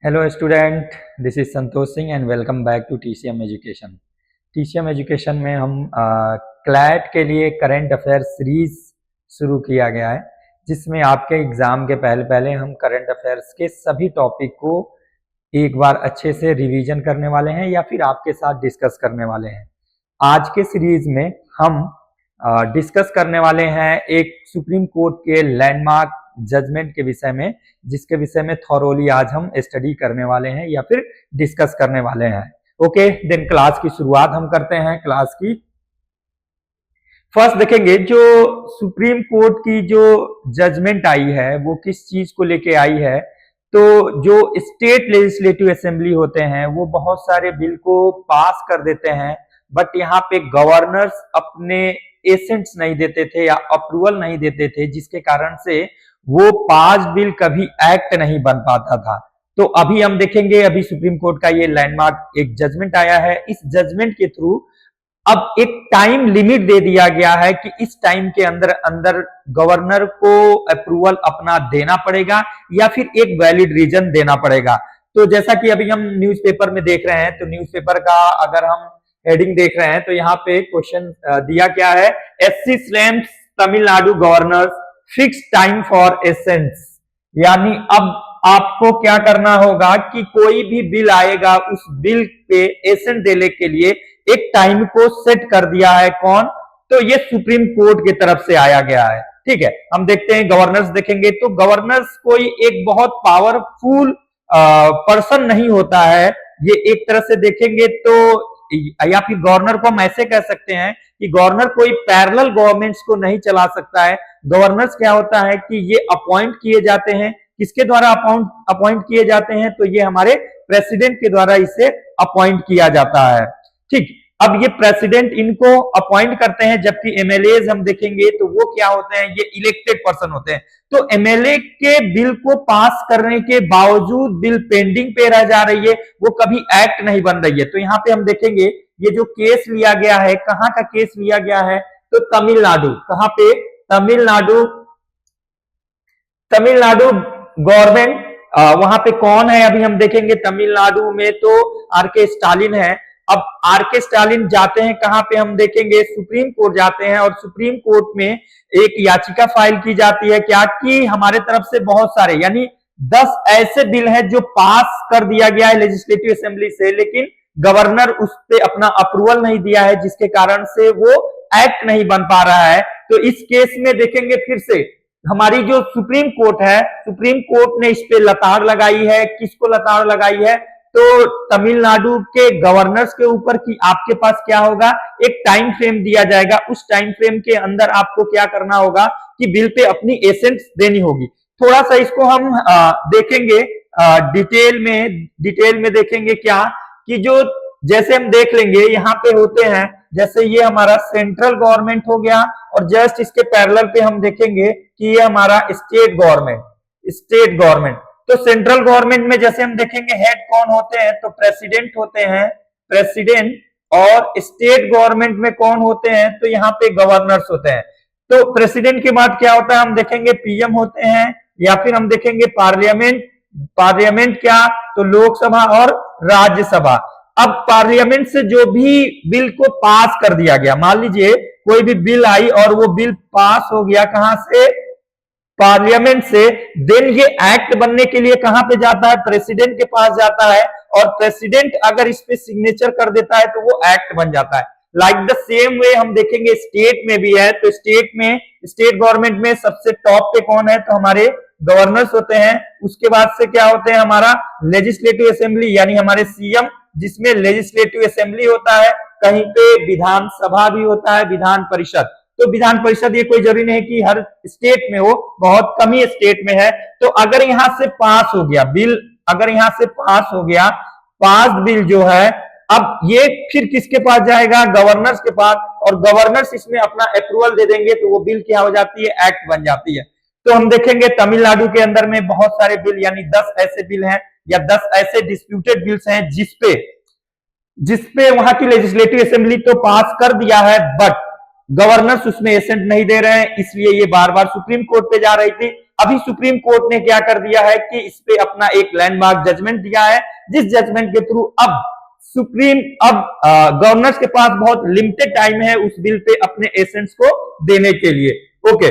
Hello student, this is Santosh Singh and welcome back to TCM education. TCM education में हम CLAT के लिए current affair series शुरू किया गया है, जिसमें आपके एग्जाम के पहले पहले हम करंट अफेयर्स के सभी टॉपिक को एक बार अच्छे से रिवीजन करने वाले हैं या फिर आपके साथ डिस्कस करने वाले हैं। आज के सीरीज में हम डिस्कस करने वाले हैं एक सुप्रीम कोर्ट के लैंडमार्क जजमेंट के विषय में, जिसके विषय में थॉरोली आज हम स्टडी करने वाले हैं या फिर डिस्कस करने वाले हैं। ओके, देन क्लास की शुरुआत हम करते हैं। क्लास की फर्स्ट देखेंगे, जो सुप्रीम कोर्ट की जो जजमेंट आई है वो किस चीज को लेके आई है। तो जो स्टेट लेजिस्लेटिव असेंबली होते हैं वो बहुत सारे बिल को पास कर देते हैं, बट यहाँ पे गवर्नर्स अपने एसेंट्स नहीं देते थे या अप्रूवल नहीं देते थे, जिसके कारण से वो पास बिल कभी एक्ट नहीं बन पाता था। तो अभी हम देखेंगे, अभी सुप्रीम कोर्ट का ये लैंडमार्क एक जजमेंट आया है। इस जजमेंट के थ्रू अब एक टाइम लिमिट दे दिया गया है कि इस टाइम के अंदर अंदर गवर्नर को अप्रूवल अपना देना पड़ेगा या फिर एक वैलिड रीजन देना पड़ेगा। तो जैसा कि अभी हम न्यूज़पेपर में देख रहे हैं, तो न्यूज़पेपर का अगर हम हेडिंग देख रहे हैं तो यहाँ पे क्वेश्चन दिया क्या है, SC slams Tamil Nadu governors fix time for ascents. यानी अब आपको क्या करना होगा कि कोई भी बिल आएगा उस बिल पे एसेंट देने के लिए एक टाइम को सेट कर दिया है। कौन? तो ये सुप्रीम कोर्ट की तरफ से आया गया है। ठीक है, हम देखते हैं गवर्नर्स देखेंगे तो गवर्नर्स कोई एक बहुत पावरफुल पर्सन नहीं होता है। ये एक तरह से देखेंगे तो या फिर गवर्नर को हम ऐसे कह सकते हैं कि गवर्नर कोई पैरेलल गवर्नमेंट्स को नहीं चला सकता है। गवर्नर्स क्या होता है कि ये अपॉइंट किए जाते हैं। किसके द्वारा अपॉइंट किए जाते हैं? तो ये हमारे प्रेसिडेंट के द्वारा इसे अपॉइंट किया जाता है। ठीक, अब ये प्रेसिडेंट इनको अपॉइंट करते हैं, जबकि एमएलए हम देखेंगे तो वो क्या होते हैं, ये इलेक्टेड पर्सन होते हैं। तो एमएलए के बिल को पास करने के बावजूद बिल पेंडिंग पे रह जा रही है, वो कभी एक्ट नहीं बन रही है। तो यहाँ पे हम देखेंगे ये जो केस लिया गया है, कहाँ का केस लिया गया है, तो तमिलनाडु। कहाँ पे? तमिलनाडु गवर्नमेंट। वहां पे कौन है अभी हम देखेंगे। तमिलनाडु में तो आर.के. स्टालिन है। अब आर.के. स्टालिन जाते हैं कहां पे, हम देखेंगे सुप्रीम कोर्ट जाते हैं, और सुप्रीम कोर्ट में एक याचिका फाइल की जाती है क्या कि हमारे तरफ से बहुत सारे यानी 10 ऐसे बिल हैं जो पास कर दिया गया है लेजिस्लेटिव असेंबली से, लेकिन गवर्नर उस पे अपना अप्रूवल नहीं दिया है, जिसके कारण से वो एक्ट नहीं बन पा रहा है। तो इस केस में देखेंगे फिर से हमारी जो सुप्रीम कोर्ट है, सुप्रीम कोर्ट ने इस पे लताड़ लगाई है। किसको लताड़ लगाई है? तो तमिलनाडु के गवर्नर्स के ऊपर कि आपके पास क्या होगा, एक टाइम फ्रेम दिया जाएगा। उस टाइम फ्रेम के अंदर आपको क्या करना होगा कि बिल पे अपनी एसेंट्स देनी होगी। थोड़ा सा इसको हम देखेंगे डिटेल में देखेंगे क्या कि जो जैसे हम देख लेंगे यहाँ पे होते हैं, जैसे ये हमारा सेंट्रल गवर्नमेंट हो गया, और जस्ट इसके पैरेलल पे हम देखेंगे कि ये हमारा स्टेट गवर्नमेंट। तो सेंट्रल गवर्नमेंट में जैसे हम देखेंगे हेड कौन होते हैं, तो प्रेसिडेंट होते हैं, प्रेसिडेंट। और स्टेट गवर्नमेंट में कौन होते हैं, तो यहाँ पे गवर्नर्स होते हैं। तो प्रेसिडेंट के बाद क्या होता है, हम देखेंगे पीएम होते हैं, या फिर हम देखेंगे पार्लियामेंट क्या, तो लोकसभा और राज्यसभा। अब पार्लियामेंट से जो भी बिल को पास कर दिया गया, मान लीजिए कोई भी बिल आई और वो बिल पास हो गया, कहां से? पार्लियामेंट से। देन ये एक्ट बनने के लिए कहां पे जाता है? प्रेसिडेंट के पास जाता है, और प्रेसिडेंट अगर इस पे सिग्नेचर कर देता है तो वो एक्ट बन जाता है। लाइक द सेम वे हम देखेंगे स्टेट में भी है। तो स्टेट गवर्नमेंट में सबसे टॉप पे कौन है, तो हमारे गवर्नर्स होते हैं। उसके बाद से क्या होते हैं, हमारा लेजिस्लेटिव असेंबली यानी हमारे सीएम, जिसमें लेजिस्लेटिव असेंबली होता है, कहीं पे विधानसभा भी होता है, विधान परिषद। तो विधान परिषद ये कोई जरूरी नहीं कि हर स्टेट में हो, बहुत कम ही स्टेट में है। तो अगर यहां से पास हो गया बिल, अगर यहां से पास हो गया पास बिल जो है, अब ये फिर किसके पास जाएगा? गवर्नर्स के पास, और गवर्नर्स इसमें अपना अप्रूवल दे देंगे तो वो बिल क्या हो जाती है? एक्ट बन जाती है। तो हम देखेंगे तमिलनाडु के अंदर में बहुत सारे बिल यानी 10 ऐसे बिल हैं या 10 ऐसे डिस्प्यूटेड बिल्स हैं जिसपे वहां की लेजिस्लेटिव असेंबली तो पास कर दिया है, बट गवर्नर्स उसमें एसेंट नहीं दे रहे हैं, इसलिए ये बार बार सुप्रीम कोर्ट पे जा रही थी। अभी सुप्रीम कोर्ट ने क्या कर दिया है कि इस पे अपना एक लैंडमार्क जजमेंट दिया है, जिस जजमेंट के थ्रू अब गवर्नर्स के पास बहुत लिमिटेड टाइम है उस बिल पे अपने एसेंट्स को देने के लिए। ओके,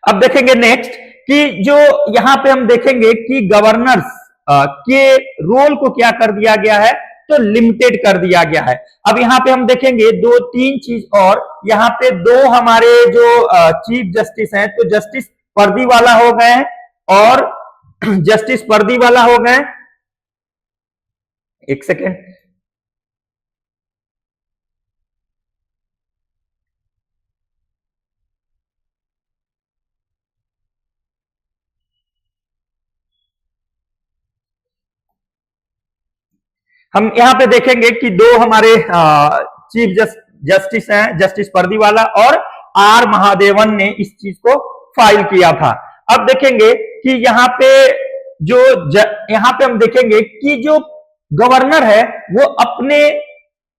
अब देखेंगे नेक्स्ट कि जो यहां पे हम देखेंगे कि गवर्नर्स के रोल को क्या कर दिया गया है, तो लिमिटेड कर दिया गया है। अब यहां पे हम देखेंगे दो तीन चीज, और यहां पे दो हमारे जो चीफ जस्टिस हैं, तो जस्टिस पर्दीवाला हो गए और जस्टिस पर्दीवाला हो गए। एक सेकेंड, हम यहां पे देखेंगे कि दो हमारे चीफ जस्टिस हैं, जस्टिस पर्दीवाला और आर महादेवन ने इस चीज को फाइल किया था। अब देखेंगे कि यहाँ पे यहाँ पे हम देखेंगे कि जो गवर्नर है वो अपने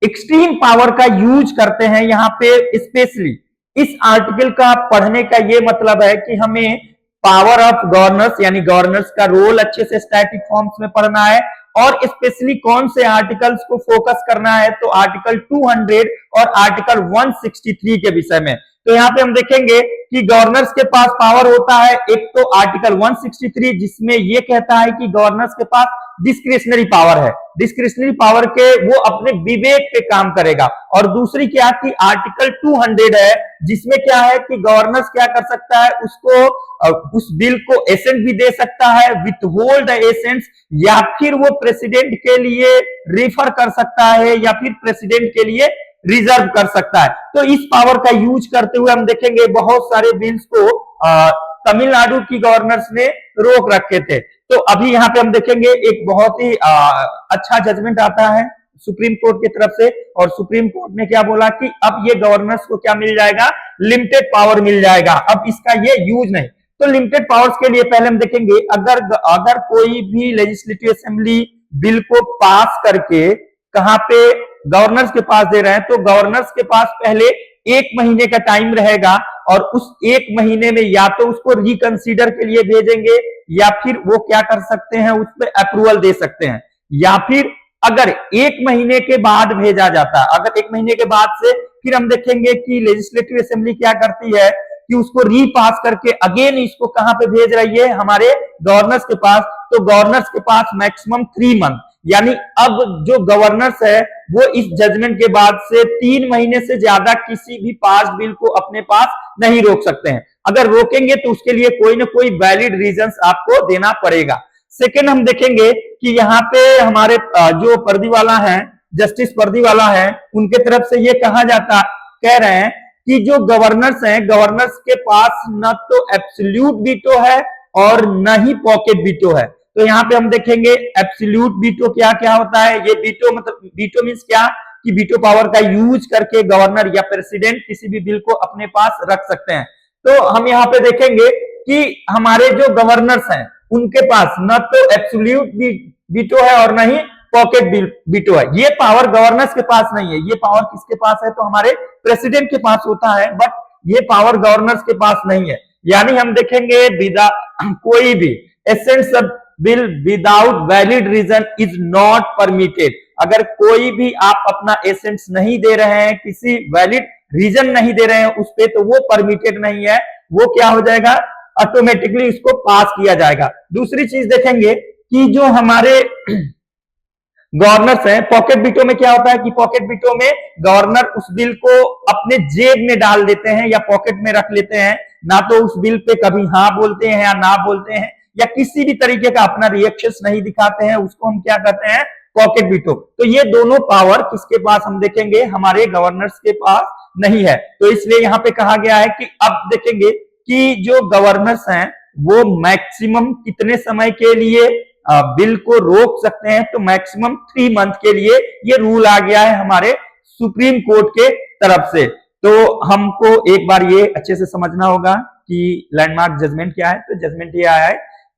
एक्सट्रीम पावर का यूज करते हैं। यहाँ पे स्पेशली इस आर्टिकल का पढ़ने का ये मतलब है कि हमें पावर ऑफ गवर्नर्स यानी गवर्नर्स का रोल अच्छे से स्टैटिक फॉर्म्स में पढ़ना है, और स्पेशली कौन से आर्टिकल्स को फोकस करना है, तो आर्टिकल 200 और आर्टिकल 163 के विषय में। तो यहाँ पे हम देखेंगे कि गवर्नर्स के पास पावर होता है, एक तो आर्टिकल 163 जिसमें ये कहता है कि गवर्नर्स के पास डिस्क्रिशनरी पावर है, डिस्क्रिशनरी पावर के वो अपने विवेक पे काम करेगा। और दूसरी क्या कि आर्टिकल 200 है जिसमें क्या है कि गवर्नर्स क्या कर सकता है, उसको उस बिल को एसेंट भी दे सकता है, विथ होल्ड एसेंट्स, या फिर वो प्रेसिडेंट के लिए रेफर कर सकता है या फिर प्रेसिडेंट के लिए रिजर्व कर सकता है। तो इस पावर का यूज करते हुए हम देखेंगे बहुत सारे बिल्स को तमिलनाडु की गवर्नर्स ने रोक रखे थे। तो अभी यहाँ पे हम देखेंगे एक बहुत ही अच्छा जजमेंट आता है सुप्रीम कोर्ट की तरफ से, और सुप्रीम कोर्ट ने क्या बोला कि अब ये गवर्नर्स को क्या मिल जाएगा, लिमिटेड पावर मिल जाएगा, अब इसका ये यूज नहीं। तो लिमिटेड पावर्स के लिए पहले हम देखेंगे अगर कोई भी लेजिस्लेटिव असेंबली बिल को पास करके कहां पे गवर्नर्स के पास दे रहे हैं, तो गवर्नर्स के पास पहले 1 महीने का टाइम रहेगा, और उस 1 महीने में या तो उसको रिकंसीडर के लिए भेजेंगे या फिर वो क्या कर सकते हैं, उस पर अप्रूवल दे सकते हैं। या फिर अगर 1 महीने के बाद भेजा जाता है, अगर 1 महीने के बाद से फिर हम देखेंगे कि लेजिस्लेटिव असेंबली क्या करती है कि उसको रीपास करके अगेन इसको कहां पे भेज रही है, हमारे गवर्नर्स के पास। तो गवर्नर्स के पास मैक्सिमम 3 मंथ, यानी अब जो गवर्नर्स है वो इस जजमेंट के बाद से 3 महीने से ज्यादा किसी भी पास बिल को अपने पास नहीं रोक सकते हैं। अगर रोकेंगे तो उसके लिए कोई ना कोई वैलिड रीजंस आपको देना पड़ेगा। सेकेंड हम देखेंगे कि यहाँ पे हमारे जो पर्दीवाला हैं, जस्टिस पर्दीवाला हैं, उनके तरफ से ये कह रहे हैं कि जो गवर्नर्स हैं, गवर्नर्स के पास न तो एब्सोल्यूट वीटो है और न ही पॉकेट वीटो है। तो यहाँ पे हम देखेंगे एब्सोल्यूट वीटो क्या क्या होता है। ये वीटो मतलब वीटो मीन्स क्या कि वीटो पावर का यूज करके गवर्नर या प्रेसिडेंट किसी भी बिल को अपने पास रख सकते हैं। तो हम यहाँ पे देखेंगे कि हमारे जो गवर्नर्स हैं उनके पास न तो एब्सोल्यूट वीटो है और न ही पॉकेट वीटो है। ये पावर गवर्नर्स के पास नहीं है, ये पावर किसके पास है, तो हमारे प्रेसिडेंट के पास होता है, बट ये पावर गवर्नर्स के पास नहीं है। यानी हम देखेंगे कोई भी assents bill without valid reason is not permitted. अगर कोई भी आप अपना एसेंट्स नहीं दे रहे हैं, किसी वैलिड रीजन नहीं दे रहे हैं उस पे, तो वो परमिटेड नहीं है, वो क्या हो जाएगा, ऑटोमेटिकली इसको पास किया जाएगा। दूसरी चीज देखेंगे कि जो हमारे गवर्नर्स हैं, पॉकेट वीटो में क्या होता है कि पॉकेट वीटो में गवर्नर उस बिल को अपने जेब में डाल देते हैं या पॉकेट में रख लेते हैं, ना तो उस बिल पे कभी हाँ बोलते हैं या ना बोलते हैं, या किसी भी तरीके का अपना रिएक्शन नहीं दिखाते हैं, उसको हम क्या कहते हैं, पॉकेट वीटो। तो ये दोनों पावर किसके पास हम देखेंगे, हमारे गवर्नर्स के पास नहीं है। तो इसलिए यहाँ पे कहा गया है कि अब देखेंगे कि जो गवर्नर्स हैं वो मैक्सिमम कितने समय के लिए बिल को रोक सकते हैं, तो मैक्सिमम 3 मंथ के लिए ये रूल आ गया है हमारे सुप्रीम कोर्ट के तरफ से। तो हमको एक बार ये अच्छे से समझना होगा कि लैंडमार्क जजमेंट क्या है। तो जजमेंट ये आया है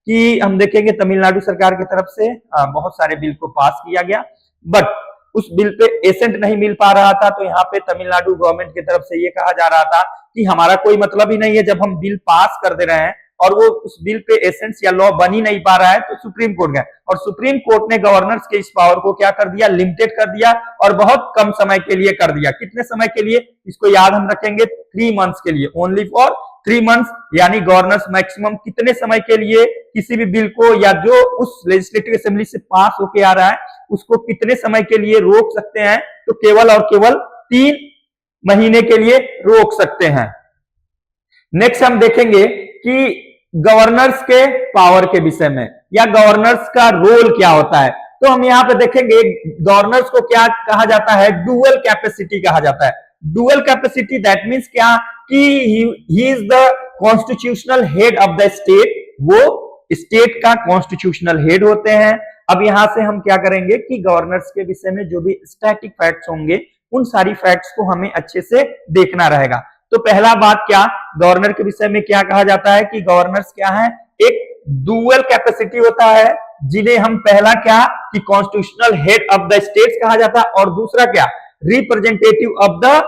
कि हम देखेंगे तमिलनाडु सरकार की तरफ से बहुत सारे बिल को पास किया गया, बट उस बिल पे एसेंट नहीं मिल पा रहा था। तो यहाँ पे तमिलनाडु गवर्नमेंट की तरफ से ये कहा जा रहा था कि हमारा कोई मतलब ही नहीं है, जब हम बिल पास कर दे रहे हैं और वो उस बिल पे एसेंस या लॉ बन ही नहीं पा रहा है, तो सुप्रीम कोर्ट गए और सुप्रीम कोर्ट ने गवर्नर्स के इस पावर को क्या कर दिया, लिमिटेड कर दिया और बहुत कम समय के लिए कर दिया। कितने समय के लिए, इसको याद हम रखेंगे 3 मंथ्स के लिए, ओनली फॉर 3 मंथ्स, यानी गवर्नर्स मैक्सिमम कितने समय के लिए किसी भी बिल को या जो उस लेजिस्लेटिव असेंबली से पास होके आ रहा है उसको कितने समय के लिए रोक सकते हैं, तो केवल और केवल 3 महीने के लिए रोक सकते हैं। नेक्स्ट हम देखेंगे कि गवर्नर्स के पावर के विषय में या गवर्नर्स का रोल क्या होता है। तो हम यहां पे देखेंगे गवर्नर्स को क्या कहा जाता है, डुअल कैपेसिटी कहा जाता है। डुअल कैपेसिटी दैट मींस क्या कि he is the constitutional head of the state, वो स्टेट का कॉन्स्टिट्यूशनल हेड होते हैं। अब यहां से हम क्या करेंगे कि गवर्नर्स के विषय में जो भी स्टैटिक फैक्ट्स होंगे उन सारी फैक्ट्स को हमें अच्छे से देखना रहेगा। तो पहला बात क्या, गवर्नर के विषय में क्या कहा जाता है कि गवर्नर्स क्या है, एक डुअल कैपेसिटी होता है, जिन्हें हम पहला क्या कि constitutional head of the states कहा जाता है, और दूसरा क्या, representative of the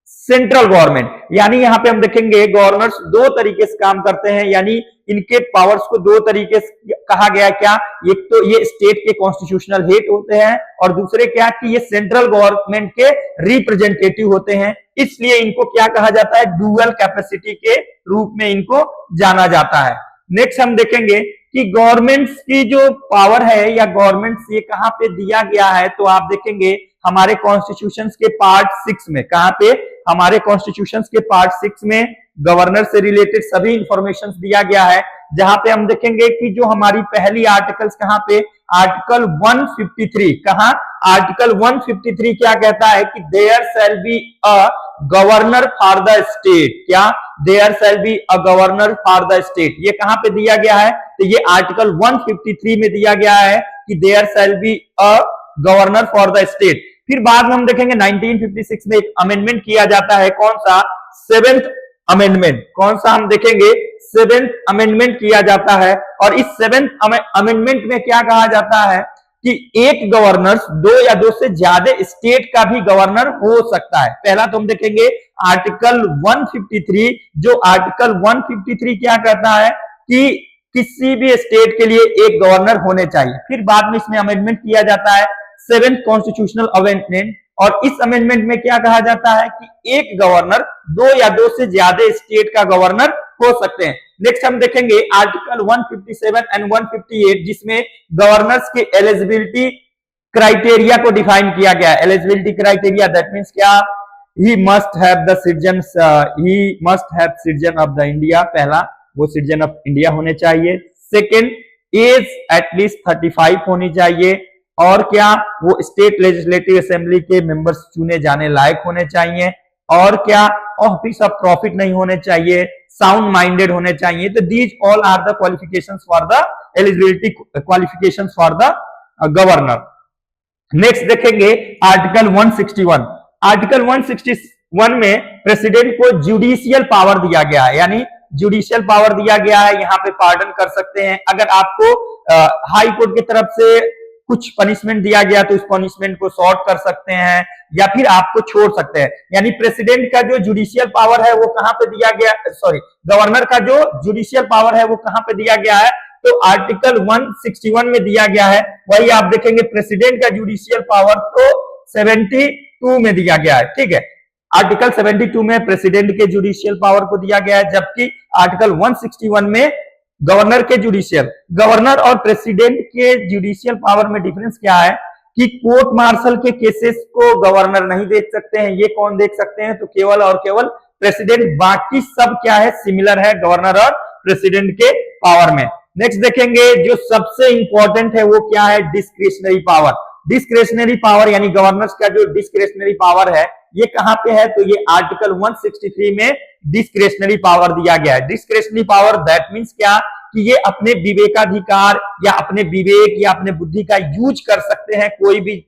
central government. यानी यहां पे हम देखेंगे गवर्नर्स 2 तरीके से काम करते हैं, यानी इनके पावर्स को 2 तरीके से कहा गया। क्या, एक तो ये स्टेट के कॉन्स्टिट्यूशनल हेड होते हैं और दूसरे क्या कि ये सेंट्रल गवर्नमेंट के रिप्रेजेंटेटिव होते हैं, इसलिए इनको क्या कहा जाता है, डुअल कैपेसिटी के रूप में इनको जाना जाता है। नेक्स्ट हम देखेंगे कि गवर्नमेंट्स की जो पावर है या गवर्नमेंट्स ये कहां पे दिया गया है, तो आप देखेंगे हमारे कॉन्स्टिट्यूशन के पार्ट 6 में, कहां पे, हमारे कॉन्स्टिट्यूशन के पार्ट 6 में गवर्नर से रिलेटेड सभी इंफॉर्मेशन दिया गया है, जहां पे हम देखेंगे कि जो हमारी पहली आर्टिकल्स कहां पे, आर्टिकल 153, कहां, आर्टिकल 153 क्या कहता है कि there shall be a governor for the state. क्या, there shall be a governor for the state, ये कहां पे दिया गया है, तो ये आर्टिकल 153 में दिया गया है कि there shall be a governor for the state. फिर बाद में हम देखेंगे 1956 में एक अमेंडमेंट किया जाता है, कौन सा, 7th अमेंडमेंट, कौन सा हम देखेंगे, 7th अमेंडमेंट किया जाता है। और इस 7th अमेंडमेंट में क्या कहा जाता है कि एक गवर्नर 2 या 2 से ज्यादा स्टेट का भी गवर्नर हो सकता है। पहला तो हम देखेंगे आर्टिकल 153, जो आर्टिकल 153 क्या कहता है कि किसी भी स्टेट के लिए एक गवर्नर होने चाहिए। फिर बाद में इसमें अमेंडमेंट किया जाता है 7th कॉन्स्टिट्यूशनल अमेंडमेंट, और इस अमेंडमेंट में क्या कहा जाता है कि एक गवर्नर 2 या 2 से ज्यादा स्टेट का गवर्नर हो सकते हैं। नेक्स्ट हम देखेंगे आर्टिकल 157 एंड 158, जिसमें गवर्नर्स के एलिजिबिलिटी क्राइटेरिया को डिफाइन किया गया है। एलिजिबिलिटी क्राइटेरिया दैट मींस क्या, he must have the citizen of the India, पहला वो सिटीजन ऑफ इंडिया होने चाहिए। सेकेंड, एज एटलीस्ट 35 होनी चाहिए, और क्या, वो स्टेट लेजिस्लेटिव असेंबली के मेंबर्स चुने जाने लायक होने चाहिए, और क्या, ऑफिस ऑफ प्रॉफिट नहीं होने चाहिए, साउंड माइंडेड होने चाहिए। तो these all are the qualifications for the eligibility qualifications for the governor. Next देखेंगे आर्टिकल 161। आर्टिकल 161 में प्रेसिडेंट को जुडिशियल पावर दिया गया है, यानी जुडिशियल पावर दिया गया है, यहाँ पे पार्डन कर सकते हैं। अगर आपको हाई कोर्ट की तरफ से कुछ पनिशमेंट दिया गया तो उस पनिशमेंट को सॉर्ट कर सकते हैं या फिर आपको छोड़ सकते हैं। यानी प्रेसिडेंट का जो जुडिशियल पावर है वो कहां पे दिया गया, सॉरी, गवर्नर का जो जुडिशियल पावर है वो कहां पे दिया गया है, तो आर्टिकल 161 में दिया गया है। वही आप देखेंगे प्रेसिडेंट का जुडिशियल पावर तो 72 में दिया गया है, ठीक है। आर्टिकल 72 में प्रेसिडेंट के जुडिशियल पावर को दिया गया है, जबकि आर्टिकल 161 में गवर्नर के जुडिशियल, गवर्नर और प्रेसिडेंट के जुडिशियल पावर में डिफरेंस क्या है कि कोर्ट मार्शल के केसेस को गवर्नर नहीं देख सकते हैं। ये कौन देख सकते हैं, तो केवल और केवल प्रेसिडेंट। बाकी सब क्या है, सिमिलर है गवर्नर और प्रेसिडेंट के पावर में। नेक्स्ट देखेंगे जो सबसे इंपॉर्टेंट है वो क्या है, डिस्क्रिशनरी पावर। डिस्क्रिशनरी पावर यानी गवर्नर्स का जो डिस्क्रिशनरी पावर है ये कहां पे है, तो ये आर्टिकल 163 में डिस्क्रिशनरी पावर दिया गया है। डिस्क्रिशनरी पावर दैट मींस क्या कि ये अपने विवेकाधिकार या अपने विवेक या अपने बुद्धि का यूज कर सकते हैं कोई भी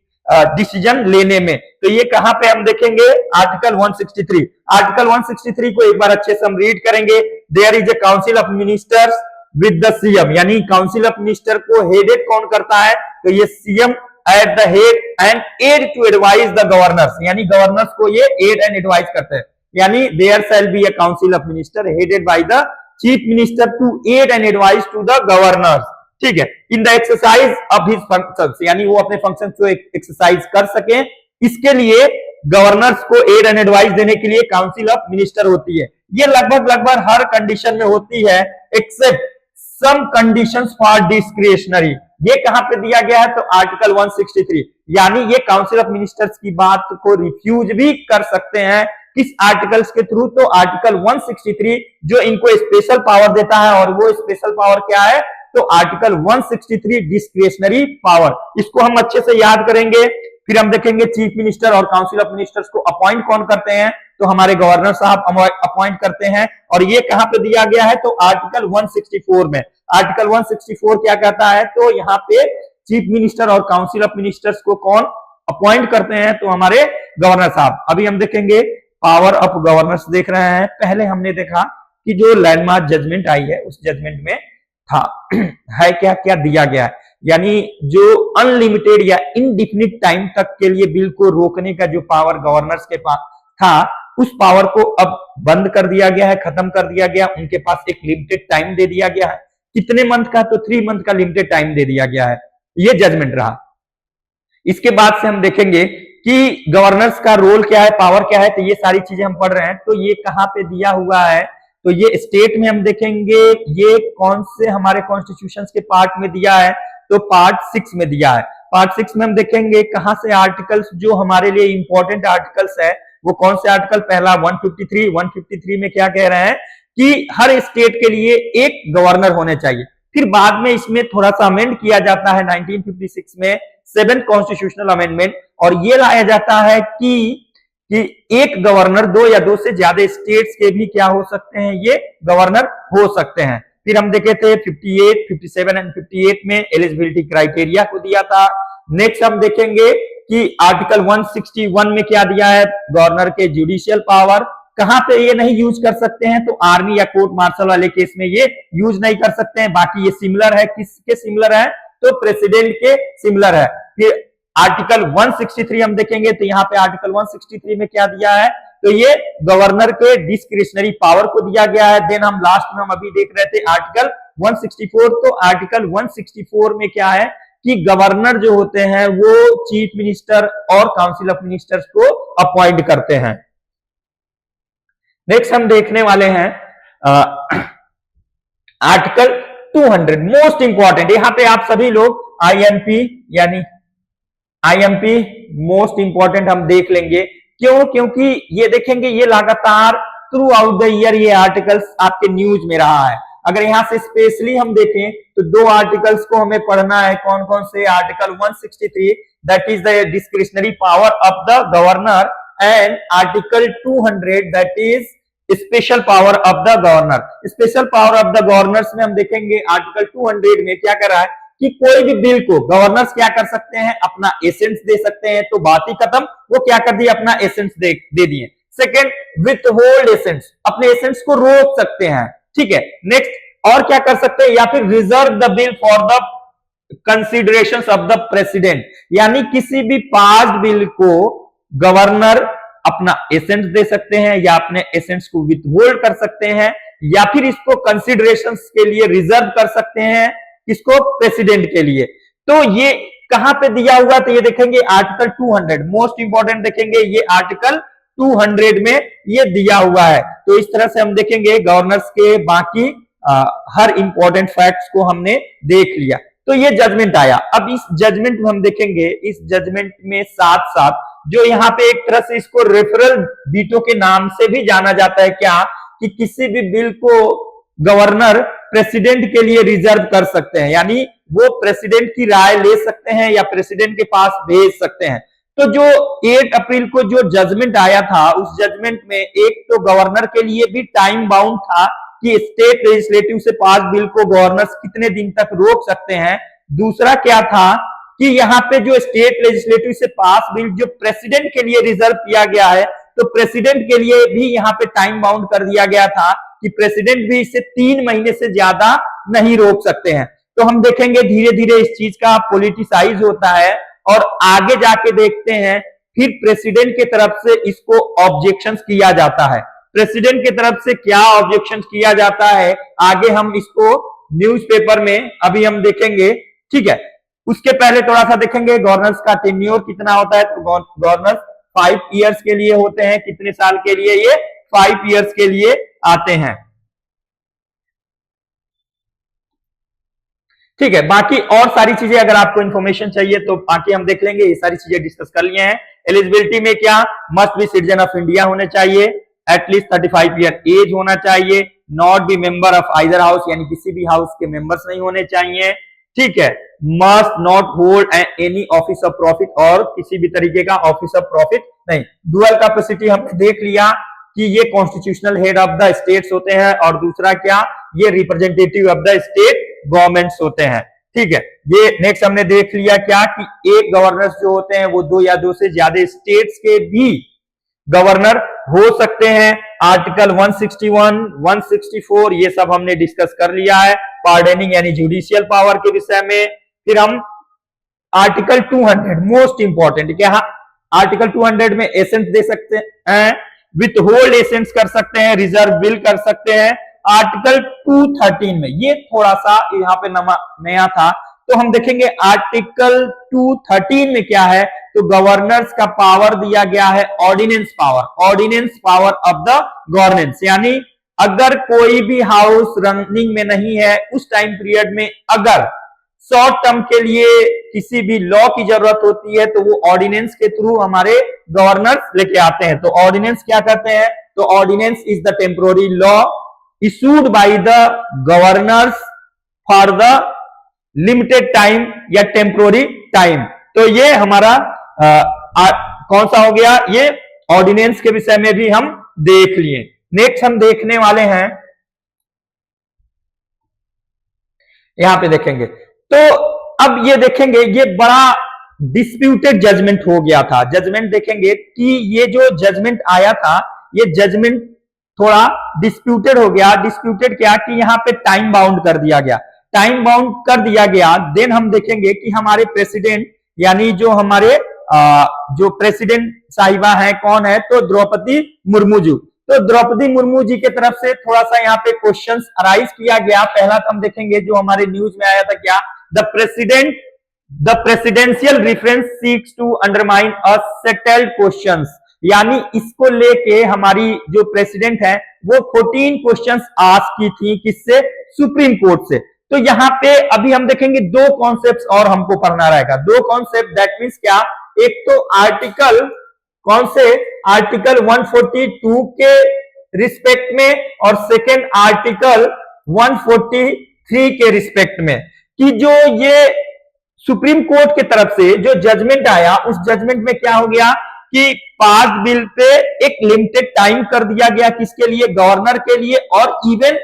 डिसीजन लेने में। तो ये कहां पे हम देखेंगे, आर्टिकल 163। आर्टिकल 163 को एक बार अच्छे से हम रीड करेंगे। There is a council of ministers with the CM, यानी काउंसिल ऑफ मिनिस्टर को हेडेड कौन करता है, तो ये CM at the head and aid to advise the governors, यानी गवर्नर्स को ये एड एंड एडवाइज करते हैं, यानी there shall be a council of minister headed by the chief minister to aid and advise to the governors, ठीक है, in the exercise of his functions, यानी वो अपने फंक्शन को एक्सरसाइज कर सके, इसके लिए गवर्नर्स को एड एंड एडवाइस देने के लिए काउंसिल ऑफ मिनिस्टर होती है। ये लगभग हर कंडीशन में होती है except some conditions for discretionary. ये कहां पे दिया गया है, तो आर्टिकल 163, यानी ये काउंसिल ऑफ मिनिस्टर्स की बात को रिफ्यूज भी कर सकते हैं किस आर्टिकल्स के थ्रू, तो आर्टिकल 163 जो इनको स्पेशल पावर देता है, और वो स्पेशल पावर क्या है, तो आर्टिकल 163 डिस्क्रिशनरी पावर, इसको हम अच्छे से याद करेंगे। फिर हम देखेंगे चीफ मिनिस्टर और काउंसिल ऑफ मिनिस्टर्स को अपॉइंट कौन करते हैं, तो हमारे गवर्नर साहब अपॉइंट करते हैं, और ये कहां पे दिया गया है, तो आर्टिकल 164 में। आर्टिकल 164 क्या कहता है, तो यहाँ पे चीफ मिनिस्टर और काउंसिल ऑफ मिनिस्टर्स को कौन अपॉइंट करते हैं, तो हमारे गवर्नर साहब। अभी हम देखेंगे पावर ऑफ गवर्नर्स देख रहे हैं। पहले हमने देखा कि जो लैंडमार्क जजमेंट आई है उस जजमेंट में था है क्या क्या दिया गया है, यानी जो अनलिमिटेड या इनडिफिनिट टाइम तक के लिए बिल को रोकने का जो पावर गवर्नर्स के पास था, उस पावर को अब बंद कर दिया गया है, खत्म कर दिया गया। उनके पास एक लिमिटेड टाइम दे दिया गया है, कितने मंथ का, तो 3 मंथ का लिमिटेड टाइम दे दिया गया है। ये जजमेंट रहा। इसके बाद से हम देखेंगे कि गवर्नर्स का रोल क्या है, पावर क्या है, तो ये सारी चीजें हम पढ़ रहे हैं। तो ये कहां पे दिया हुआ है, तो ये स्टेट में हम देखेंगे, ये कौन से हमारे कॉन्स्टिट्यूशन के पार्ट में दिया है, तो पार्ट 6 में दिया है। पार्ट 6 में हम देखेंगे कहां से आर्टिकल्स जो हमारे लिए इंपॉर्टेंट आर्टिकल्स है, वो कौन से आर्टिकल, पहला 153 में क्या कह रहे हैं कि हर स्टेट के लिए एक गवर्नर होने चाहिए। फिर बाद में इसमें थोड़ा सा अमेंड किया जाता है 1956 में 7th कॉन्स्टिट्यूशनल अमेंडमेंट, और ये लाया जाता है कि एक गवर्नर, 2 या 2 से ज्यादा स्टेट्स के भी क्या हो सकते हैं, ये गवर्नर हो सकते हैं। फिर हम देखे थे 58, 57 एंड 58 में एलिजिबिलिटी क्राइटेरिया को दिया था। नेक्स्ट हम देखेंगे कि आर्टिकल 161 में क्या दिया है, गवर्नर के जुडिशियल पावर, कहां पे ये नहीं यूज कर सकते हैं, तो आर्मी या कोर्ट मार्शल वाले केस में ये यूज नहीं कर सकते हैं। बाकी ये सिमिलर है, किसके सिमिलर है, तो प्रेसिडेंट के सिमिलर है। फिर आर्टिकल 163 हम देखेंगे, तो यहाँ पे आर्टिकल 163 में क्या दिया है, तो ये गवर्नर के डिस्क्रिशनरी पावर को दिया गया है। देन हम लास्ट में हम अभी देख रहे थे आर्टिकल 164, तो आर्टिकल 164 में क्या है कि गवर्नर जो होते हैं वो चीफ मिनिस्टर और काउंसिल ऑफ मिनिस्टर्स को अपॉइंट करते हैं। नेक्स्ट हम देखने वाले हैं आर्टिकल 200, मोस्ट इंपॉर्टेंट। यहां पे आप सभी लोग आईएमपी यानी आईएमपी मोस्ट इंपॉर्टेंट हम देख लेंगे। क्यों? क्योंकि ये देखेंगे ये लगातार थ्रू आउट द ईयर ये आर्टिकल्स आपके न्यूज में रहा है। अगर यहां से स्पेशली हम देखें तो 2 आर्टिकल्स को हमें पढ़ना है। कौन कौन से? Article 163 that is the discretionary power of the governor, and article 200 that is special power of the governor. Special power of the governors में हम देखेंगे आर्टिकल 200 में क्या कर रहा है कि कोई भी बिल को गवर्नर्स क्या कर सकते हैं, अपना एसेंस दे सकते हैं। तो बात ही खत्म, वो क्या कर दिए, अपना एसेंस दे दिए। सेकेंड, विथ होल्ड एसेंस, अपने एसेंस को रोक सकते हैं। ठीक है। नेक्स्ट, और क्या कर सकते हैं, या फिर reserve the bill for the consideration of the president, यानी किसी भी पास बिल को गवर्नर अपना एसेंस दे सकते हैं या अपने एसेंस को विथ होल्ड कर सकते हैं, या फिर इसको कंसिडरेशन के लिए रिजर्व कर सकते हैं, इसको प्रेसिडेंट के लिए। तो ये कहां पे दिया हुआ, तो ये देखेंगे आर्टिकल 200, मोस्ट इंपॉर्टेंट देखेंगे ये आर्टिकल 200 में ये दिया हुआ है। तो इस तरह से हम देखेंगे गवर्नर्स के बाकी हर इंपॉर्टेंट फैक्ट्स को हमने देख लिया। तो ये जजमेंट आया। अब इस जजमेंट में हम देखेंगे, इस जजमेंट में साथ साथ जो यहाँ पे एक तरह से इसको रेफरल वीटो के नाम से भी जाना जाता है, क्या कि किसी भी बिल को गवर्नर प्रेसिडेंट के लिए रिजर्व कर सकते हैं, यानी वो प्रेसिडेंट की राय ले सकते हैं या प्रेसिडेंट के पास भेज सकते हैं। तो जो 8 अप्रैल को जो जजमेंट आया था, उस जजमेंट में एक तो गवर्नर के लिए भी टाइम बाउंड था कि स्टेट लेजिस्लेटिव से पास बिल को गवर्नर्स कितने दिन तक रोक सकते हैं। दूसरा क्या था कि यहाँ पे जो स्टेट लेजिस्लेटिव से पास बिल जो प्रेसिडेंट के लिए रिजर्व किया गया है, तो प्रेसिडेंट के लिए भी यहाँ पे टाइम बाउंड कर दिया गया था कि प्रेसिडेंट भी इसे 3 महीने से ज्यादा नहीं रोक सकते हैं। तो हम देखेंगे धीरे धीरे इस चीज का पॉलिटिसाइज होता है और आगे जाके देखते हैं फिर प्रेसिडेंट के तरफ से इसको ऑब्जेक्शंस किया जाता है। प्रेसिडेंट की तरफ से क्या ऑब्जेक्शंस किया जाता है आगे हम इसको न्यूज़पेपर में अभी हम देखेंगे, ठीक है। उसके पहले थोड़ा सा देखेंगे गवर्नर्स का टेन्योर कितना होता है। तो गवर्नर्स 5 इयर्स के लिए होते हैं। कितने साल के लिए? ये 5 इयर्स के लिए आते हैं, ठीक है। बाकी और सारी चीजें अगर आपको इंफॉर्मेशन चाहिए तो बाकी हम देख लेंगे, ये सारी चीजें डिस्कस कर लिए हैं। एलिजिबिलिटी में क्या, must be citizen of India होने चाहिए, एटलीस्ट 35 ईयर एज होना चाहिए, not be member of either house यानी किसी भी हाउस के मेंबर्स नहीं होने चाहिए, ठीक है। Must not hold any office of profit और किसी भी तरीके का ऑफिस ऑफ प्रॉफिट नहीं। डुअल कैपेसिटी हमने देख लिया कि ये constitutional head of the states होते हैं और दूसरा क्या, ये representative of the state governments होते हैं, ठीक है। ये नेक्स्ट हमने देख लिया क्या कि एक गवर्नर्स जो होते हैं वो 2 या 2 से ज्यादा स्टेट्स के भी गवर्नर हो सकते हैं। आर्टिकल 161, 164 ये सब हमने डिस्कस कर लिया है। पार्डनिंग यानी जुडिशियल पावर के विषय में। फिर हम आर्टिकल 200 मोस्ट इंपॉर्टेंट, क्या आर्टिकल 200 में एसेंट दे सकते हैं, विथ होल्ड एसेंट्स कर सकते हैं, रिजर्व बिल कर सकते हैं। आर्टिकल 213 में ये थोड़ा सा यहाँ पे नया था, तो हम देखेंगे आर्टिकल 213 में क्या है। तो गवर्नर्स का पावर दिया गया है ordinance power of the governance, यानी अगर कोई भी हाउस रनिंग में नहीं है उस टाइम पीरियड में अगर शॉर्ट टर्म के लिए किसी भी लॉ की जरूरत होती है तो वो ऑर्डिनेंस के थ्रू हमारे गवर्नर्स लेके आते हैं। तो ऑर्डिनेंस क्या कहते हैं, तो ordinance is the temporary law issued by the governors for the limited time या temporary time। तो ये हमारा कौन सा हो गया, ये ऑर्डिनेंस के विषय में भी हम देख लिए। नेक्स्ट हम देखने वाले हैं, यहां पे देखेंगे तो अब ये देखेंगे ये बड़ा डिस्प्यूटेड जजमेंट हो गया था। जजमेंट देखेंगे कि ये जो जजमेंट आया था ये जजमेंट थोड़ा डिस्प्यूटेड हो गया। डिस्प्यूटेड क्या कि यहां पे टाइम बाउंड कर दिया गया, टाइम बाउंड कर दिया गया। देन हम देखेंगे कि हमारे प्रेसिडेंट यानी जो हमारे जो प्रेसिडेंट साहिबा है कौन है, तो द्रौपदी मुर्मू जी। तो द्रौपदी मुर्मू जी के तरफ से थोड़ा सा यहाँ पे क्वेश्चंस अराइज किया गया। पहला तो हम देखेंगे जो हमारे न्यूज में आया था क्या, the presidential reference seeks to undermine a settled questions, यानी इसको लेके हमारी जो प्रेसिडेंट है वो 14 क्वेश्चंस आस्क की थी, किससे, सुप्रीम कोर्ट से। तो यहाँ पे अभी हम देखेंगे 2 कॉन्सेप्ट्स और हमको पढ़ना रहेगा। 2 कॉन्सेप्ट, दैट मीन्स क्या, एक तो आर्टिकल कौन से, आर्टिकल 142 के रिस्पेक्ट में और सेकेंड आर्टिकल 143 के रिस्पेक्ट में, कि जो ये सुप्रीम कोर्ट के तरफ से जो जजमेंट आया उस जजमेंट में क्या हो गया कि पास बिल पे एक लिमिटेड टाइम कर दिया गया, किसके लिए, गवर्नर के लिए और इवन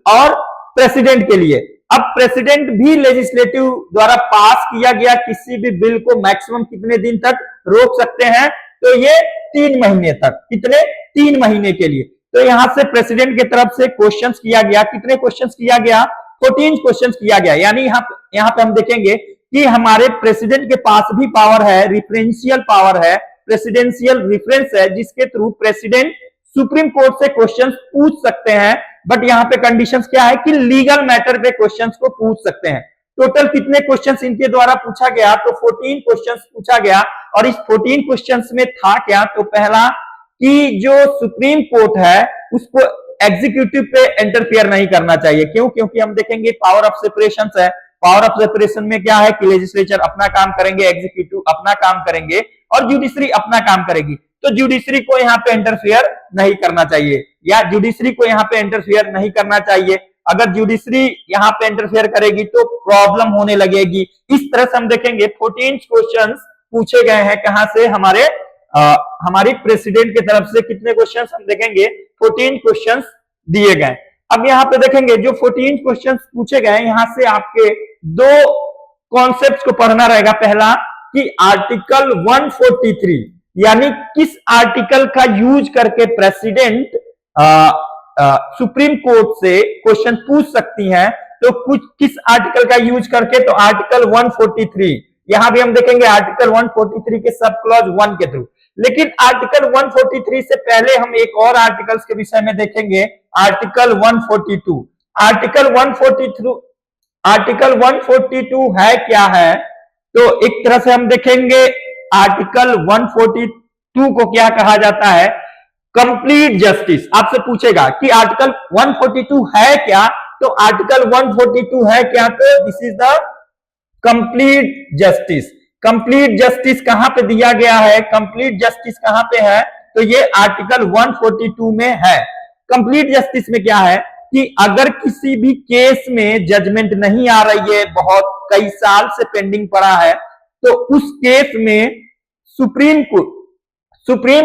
और प्रेसिडेंट के लिए। अब प्रेसिडेंट भी लेजिस्लेटिव द्वारा पास किया गया किसी भी बिल को मैक्सिमम कितने दिन तक रोक सकते हैं, तो ये 3 महीने तक, कितने, 3 महीने के लिए। तो यहां से प्रेसिडेंट की तरफ से क्वेश्चंस किया गया, कितने क्वेश्चंस किया गया, 14 क्वेश्चंस किया गया। यानी यहाँ पे हम देखेंगे कि हमारे प्रेसिडेंट के पास भी पावर है, रिफरेंशियल पावर है, प्रेसिडेंशियल रेफरेंस है, जिसके थ्रू प्रेसिडेंट सुप्रीम कोर्ट से क्वेश्चंस पूछ सकते हैं। बट यहाँ पे कंडीशंस क्या है कि लीगल मैटर पे क्वेश्चंस को पूछ सकते हैं। टोटल कितने क्वेश्चंस इनके द्वारा पूछा गया, तो 14 क्वेश्चंस पूछा गया। और इस 14 क्वेश्चंस में था क्या, तो पहला कि जो सुप्रीम कोर्ट है उसको एग्जीक्यूटिव पे इंटरफियर नहीं करना चाहिए। क्यों, क्योंकि हम देखेंगे पावर ऑफ सेपरेशन है। पावर ऑफ सेपरेशन में क्या है कि लेजिस्लेचर अपना काम करेंगे, एग्जीक्यूटिव अपना काम करेंगे और जुडिशरी अपना काम करेगी। तो जुडिशरी को यहाँ पे इंटरफियर नहीं करना चाहिए, या जुडिशरी को यहाँ पे इंटरफियर नहीं करना चाहिए। अगर जुडिशरी यहाँ पे इंटरफियर करेगी तो प्रॉब्लम होने लगेगी। इस तरह से हम देखेंगे 14 क्वेश्चंस पूछे गए हैं, कहां से, हमारी प्रेसिडेंट की तरफ से कितने क्वेश्चंस हम देखेंगे, 14 क्वेश्चंस दिए गए। अब यहाँ पे देखेंगे जो 14 क्वेश्चंस पूछे गए, यहां से आपके 2 कॉन्सेप्ट्स को पढ़ना रहेगा। पहला कि आर्टिकल 143 यानी किस आर्टिकल का यूज करके प्रेसिडेंट सुप्रीम कोर्ट से क्वेश्चन पूछ सकती हैं, तो कुछ किस आर्टिकल का यूज करके, तो आर्टिकल 143, यहां भी हम देखेंगे आर्टिकल 143 के सब क्लॉज 1 के थ्रू। लेकिन आर्टिकल 143 से पहले हम एक और आर्टिकल्स के विषय में देखेंगे, आर्टिकल 142। आर्टिकल 142 है क्या है, तो एक तरह से हम देखेंगे आर्टिकल 142 को क्या कहा जाता है, कंप्लीट जस्टिस। आपसे पूछेगा कि आर्टिकल 142 है क्या, तो आर्टिकल 142 है क्या, तो this is the complete justice. Complete justice कहां पे दिया गया है, कंप्लीट जस्टिस कहां पे है, तो ये आर्टिकल 142 में है। कंप्लीट जस्टिस में क्या है कि अगर किसी भी केस में जजमेंट नहीं आ रही है, बहुत कई साल से पेंडिंग पड़ा है, तो उस केस में सुप्रीम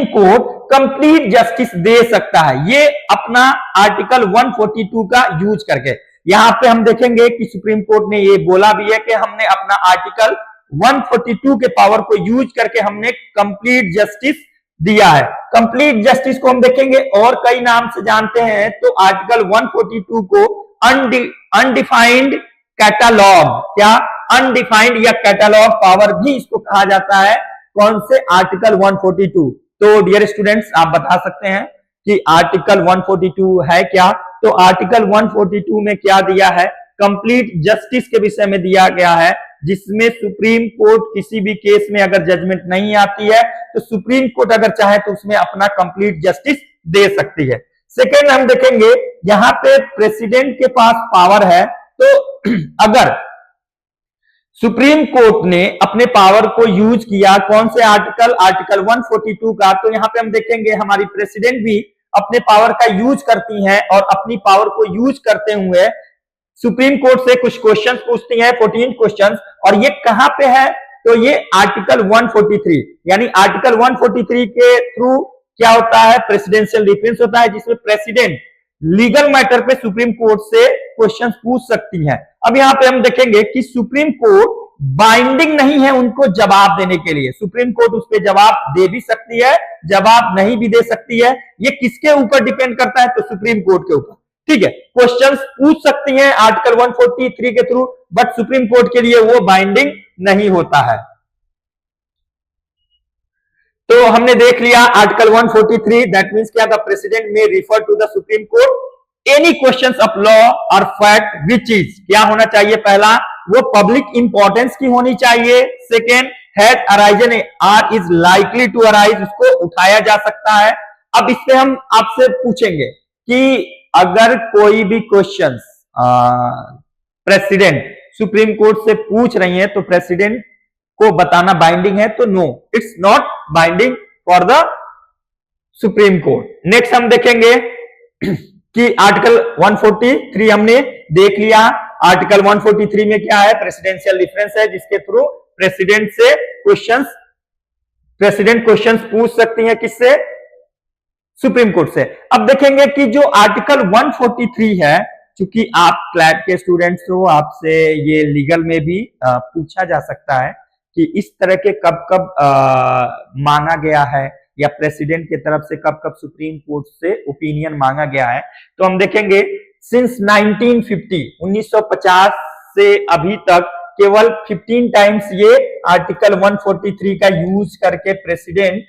कोर्ट कंप्लीट जस्टिस दे सकता है, ये अपना आर्टिकल 142 का यूज करके। यहां पे हम देखेंगे कि सुप्रीम कोर्ट ने ये बोला भी है कि हमने अपना आर्टिकल 142 के पावर को यूज करके हमने कंप्लीट जस्टिस दिया है। कंप्लीट जस्टिस को हम देखेंगे और कई नाम से जानते हैं, तो आर्टिकल 142 को अनडिफाइंड कैटालॉग, क्या अनडिफाइंड या कैटालॉग पावर भी इसको कहा जाता है, कौन से आर्टिकल 142। तो डियर स्टूडेंट्स, आप बता सकते हैं कि आर्टिकल 142 है क्या, तो आर्टिकल 142 में क्या दिया है, कंप्लीट जस्टिस के विषय में दिया गया है, जिसमें सुप्रीम कोर्ट किसी भी केस में अगर जजमेंट नहीं आती है, तो सुप्रीम कोर्ट अगर चाहे तो उसमें अपना कंप्लीट जस्टिस दे सकती है। सेकेंड हम देखेंगे, यहां पे प्रेसिडेंट के पास पावर है, तो अगर सुप्रीम कोर्ट ने अपने पावर को यूज किया, कौन से आर्टिकल 142 का, तो यहां पे हम देखेंगे हमारी प्रेसिडेंट भी अपने पावर का यूज करती हैं और अपनी पावर को यूज करते हुए सुप्रीम कोर्ट से कुछ क्वेश्चंस पूछती हैं, 14 क्वेश्चंस, और ये कहां पे है, तो ये आर्टिकल 143, यानी आर्टिकल 143 के थ्रू क्या होता है, प्रेसिडेंशियल डिफेंस होता है, जिसमें प्रेसिडेंट लीगल मैटर पे सुप्रीम कोर्ट से क्वेश्चंस पूछ सकती हैं। अब यहां पे हम देखेंगे कि सुप्रीम कोर्ट बाइंडिंग नहीं है उनको जवाब देने के लिए, सुप्रीम कोर्ट उस पर जवाब दे भी सकती है, जवाब नहीं भी दे सकती है, ये किसके ऊपर डिपेंड करता है, तो सुप्रीम कोर्ट के ऊपर। ठीक है, क्वेश्चंस पूछ सकती हैं आर्टिकल 143 के थ्रू, बट सुप्रीम कोर्ट के लिए वो बाइंडिंग नहीं होता है। तो हमने देख लिया आर्टिकल 143, दैट मींस क्या, the president may refer to the supreme court any questions of law और फैक्ट विच इज, क्या होना चाहिए, पहला वो पब्लिक इंपॉर्टेंस की होनी चाहिए, second has arisen or is likely to arise, उसको उठाया जा सकता है। अब इस पे हम आपसे पूछेंगे कि अगर कोई भी क्वेश्चंस प्रेसिडेंट सुप्रीम कोर्ट से पूछ रही है, तो प्रेसिडेंट को बताना बाइंडिंग है, तो no, it's not binding for the supreme court. Next हम देखेंगे कि आर्टिकल 143 हमने देख लिया। आर्टिकल 143 में क्या है, प्रेसिडेंशियल डिफरेंस है, जिसके थ्रू प्रेसिडेंट क्वेश्चंस पूछ सकती है, किससे, सुप्रीम कोर्ट से। अब देखेंगे कि जो आर्टिकल 143 है, चूंकि आप क्लैट के स्टूडेंट्स हो, आपसे ये लीगल में भी पूछा जा सकता है कि इस तरह के कब कब मांगा गया है, या प्रेसिडेंट की तरफ से कब कब सुप्रीम कोर्ट से ओपिनियन मांगा गया है। तो हम देखेंगे सिंस 1950 से अभी तक केवल 15 टाइम्स ये आर्टिकल 143 का यूज करके प्रेसिडेंट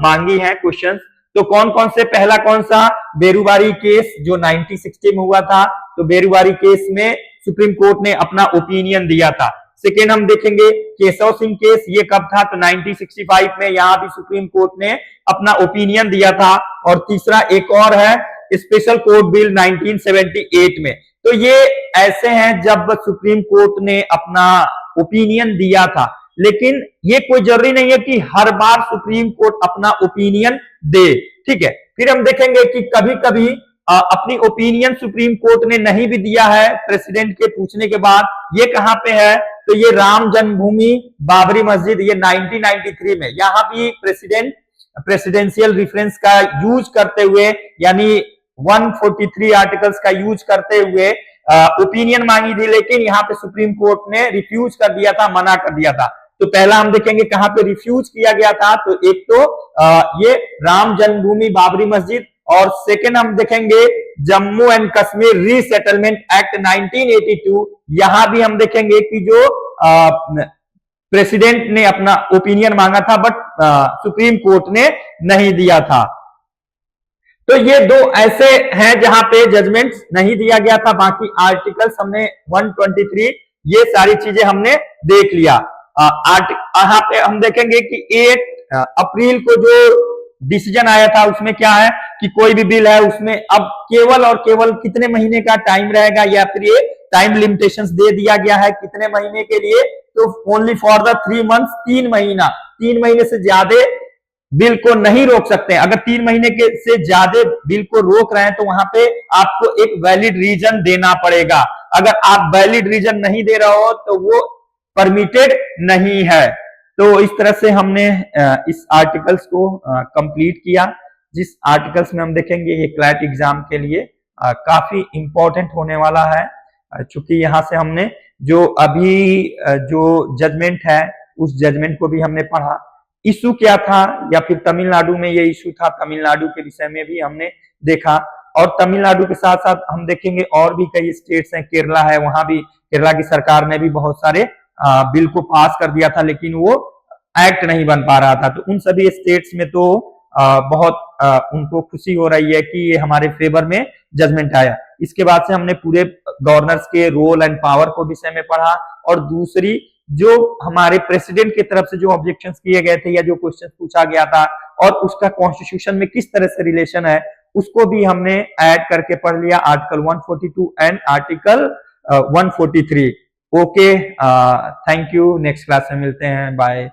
मांगी है क्वेश्चंस। तो कौन कौन से, पहला कौन सा, बेरुवारी केस जो 1960 में हुआ था, तो बेरुवारी केस में सुप्रीम कोर्ट ने अपना ओपिनियन दिया था। सेकेंड हम देखेंगे केशव सिंह केस, ये कब था, तो 1965 में, यहां भी सुप्रीम कोर्ट ने अपना ओपिनियन दिया था। और तीसरा एक और है स्पेशल कोर्ट बिल 1978 में। तो ये ऐसे हैं जब सुप्रीम कोर्ट ने अपना ओपिनियन दिया था, लेकिन ये कोई जरूरी नहीं है कि हर बार सुप्रीम कोर्ट अपना ओपिनियन दे। ठीक है, फिर हम देखेंगे कि कभी कभी अपनी ओपिनियन सुप्रीम कोर्ट ने नहीं भी दिया है प्रेसिडेंट के पूछने के बाद। ये कहां पे है, तो ये राम जन्मभूमि बाबरी मस्जिद, ये 1993 में, यहां भी प्रेसिडेंशियल रेफरेंस का यूज करते हुए, यानी 143 आर्टिकल्स का यूज करते हुए ओपिनियन मांगी थी, लेकिन यहां पे सुप्रीम कोर्ट ने रिफ्यूज कर दिया था, मना कर दिया था। तो पहला हम देखेंगे कहां पे रिफ्यूज किया गया था, तो एक तो ये राम जन्मभूमि बाबरी मस्जिद, और सेकेंड हम देखेंगे Jammu and Kashmir resettlement act 1982। यहां भी हम देखेंगे कि जो प्रेसिडेंट ने अपना ओपिनियन मांगा था बट सुप्रीम कोर्ट ने नहीं दिया था। तो ये दो ऐसे हैं जहां पे जजमेंट नहीं दिया गया था। बाकी आर्टिकल्स हमने 123 ये सारी चीजें हमने देख लिया। यहाँ पे हम देखेंगे कि 8 अप्रैल को जो डिसीजन आया था उसमें क्या है कि कोई भी बिल है उसमें अब केवल और केवल कितने महीने का टाइम रहेगा, या फिर ये टाइम लिमिटेशंस दे दिया गया है कितने महीने के लिए, तो ओनली फॉर द 3 मंथ्स, 3 महीना, 3 महीने से ज्यादा बिल को नहीं रोक सकते हैं। अगर 3 महीने के से ज्यादा बिल को रोक रहे हैं तो वहां पे आपको एक वैलिड रीजन देना पड़ेगा। अगर आप वैलिड रीजन नहीं दे रहे हो तो वो परमिटेड नहीं है। तो इस तरह से हमने इस आर्टिकल्स को कंप्लीट किया, जिस आर्टिकल्स में हम देखेंगे ये क्लैट एग्जाम के लिए काफी इंपॉर्टेंट होने वाला है। चूंकि यहां से हमने जो अभी जो जजमेंट है उस जजमेंट को भी हमने पढ़ा, इशू क्या था, या फिर तमिलनाडु में ये इशू था, तमिलनाडु के विषय में भी हमने देखा। और तमिलनाडु के साथ साथ हम देखेंगे और भी कई स्टेट्स हैं, केरला है, वहां भी केरला की सरकार ने भी बहुत सारे बिल को पास कर दिया था लेकिन वो एक्ट नहीं बन पा रहा था। तो उन सभी स्टेट्स में तो बहुत उनको खुशी हो रही है कि ये हमारे फेवर में जजमेंट आया। इसके बाद से हमने पूरे गवर्नर्स के रोल एंड पावर को विषय में पढ़ा, और दूसरी जो हमारे प्रेसिडेंट की तरफ से जो ऑब्जेक्शंस किए गए थे या जो क्वेश्चन पूछा गया था और उसका कॉन्स्टिट्यूशन में किस तरह से रिलेशन है उसको भी हमने ऐड करके पढ़ लिया, article 142 and article 143। Okay, thank you. Next class में मिलते हैं, बाय।